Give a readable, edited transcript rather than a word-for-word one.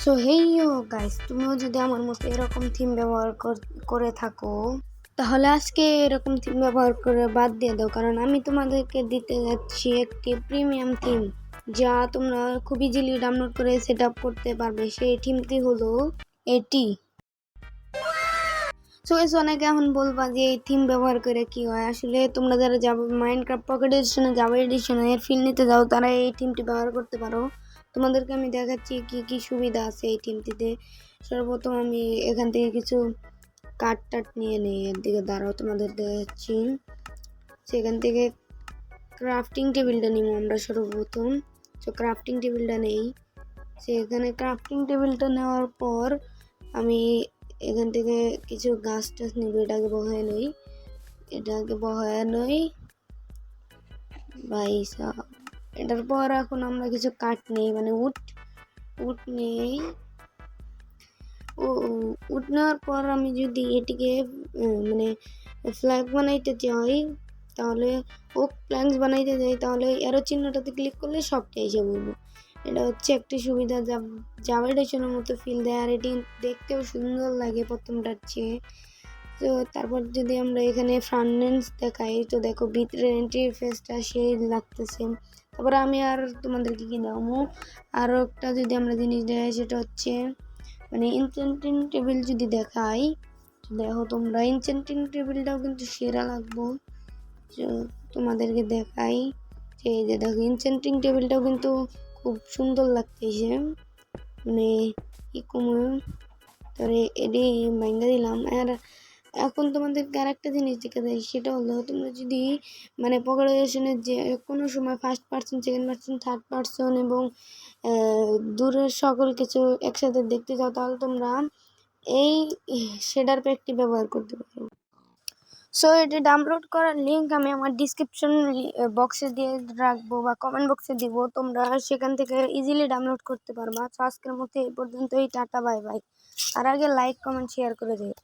So hey guys, তুমিও যদি আমার মতো এরকম থিম ব্যবহার করে থাকো, তাহলে আজকে এরকম থিম ব্যবহার করে বাদ দিয়ে দাও, কারণ আমি তোমাদেরকে দিতে যাচ্ছি একটি প্রিমিয়াম থিম যা তোমরা খুব ইজিলি ডাউনলোড করে সেট আপ করতে পারবে। সেই থিমটি হলো এটি। সো অনেকে এখন বলবা যে এই থিম ব্যবহার করে কি হয়। আসলে তোমরা যারা যাবে মাইনক্রাফট পকেট এডিশনে, জাভা এডিশনে এর ফিল নিতে যাও, তারা এই থিমটি ব্যবহার করতে পারো। তোমাদেরকে আমি দেখাচ্ছি কি কি সুবিধা আছে এই থিমটিতে। সর্বপ্রথম আমি এখান থেকে কিছু কাঠ নিয়ে নিই, এর দিকে দাঁড়াও তোমাদের দেখাচ্ছি। সেখান থেকে ক্রাফটিং টেবিলটা নিব আমরা সর্বপ্রথম। তো ক্রাফটিং টেবিলটা নেই, সেখানে ক্রাফটিং টেবিলটা নেওয়ার পর আমি এখান থেকে কিছু গাছ টাছ নিব। এটাকে বহায় নই ভাই সাহ। এটার পর এখন আমরা কিছু কাঠ নেই, মানে উড নেই। উড নেওয়ার পর আমি যদি এটিকে মানে ফ্ল্যাগ বানাইতে চাই, তাহলে ওক প্ল্যাঙ্কস বানাইতে যাই, তাহলে এরো চিহ্নটাতে ক্লিক করলে সবটাই এসে বলবো। এটা হচ্ছে একটি সুবিধা, জাভা এডিশনের মতো ফিল দেয়, আর এটি দেখতেও সুন্দর লাগে প্রথমটার চেয়ে। তো তারপর যদি আমরা এখানে ফ্রন্ট দেখাই, তো দেখো ভিতরে ইন্টারফেসটা সেই লাগতেছে। তারপরে আমি আর তোমাদেরকে কি দামো, আরও একটা যদি আমরা জিনিস দেখাই, সেটা হচ্ছে মানে ইনচেন্টিং টেবিল যদি দেখাই, দেখো তোমরা ইনচেন্টিং টেবিলটাও কিন্তু সেরা লাগবো। তোমাদেরকে দেখাই এই যে দেখো ইনচেন্টিং টেবিলটাও কিন্তু খুব সুন্দর লাগতেছে, মানে কি কমে তারে এডি ভাঙ্গা দিলাম। আর এখন তোমাদেরকে আর একটা জিনিস দেখে দেয়, সেটা হলো তোমরা যদি মানে পকেটেশনের যে কোনো সময় first person, second person, third person এবং দূরের সকল কিছু একসাথে দেখতে চাও, তাহলে তোমরা এই শেডার প্যাকটি ব্যবহার করতে পারো। সো এটি ডাউনলোড করার লিঙ্ক আমি আমার ডিসক্রিপশন বক্সে দিয়ে রাখবো বা কমেন্ট বক্সে দিব, তোমরা সেখান থেকে ইজিলি ডাউনলোড করতে পারবা। তো আজকের মতো এই পর্যন্তই, টাটা বাই বাই। আর আগে লাইক কমেন্ট শেয়ার করে দিও।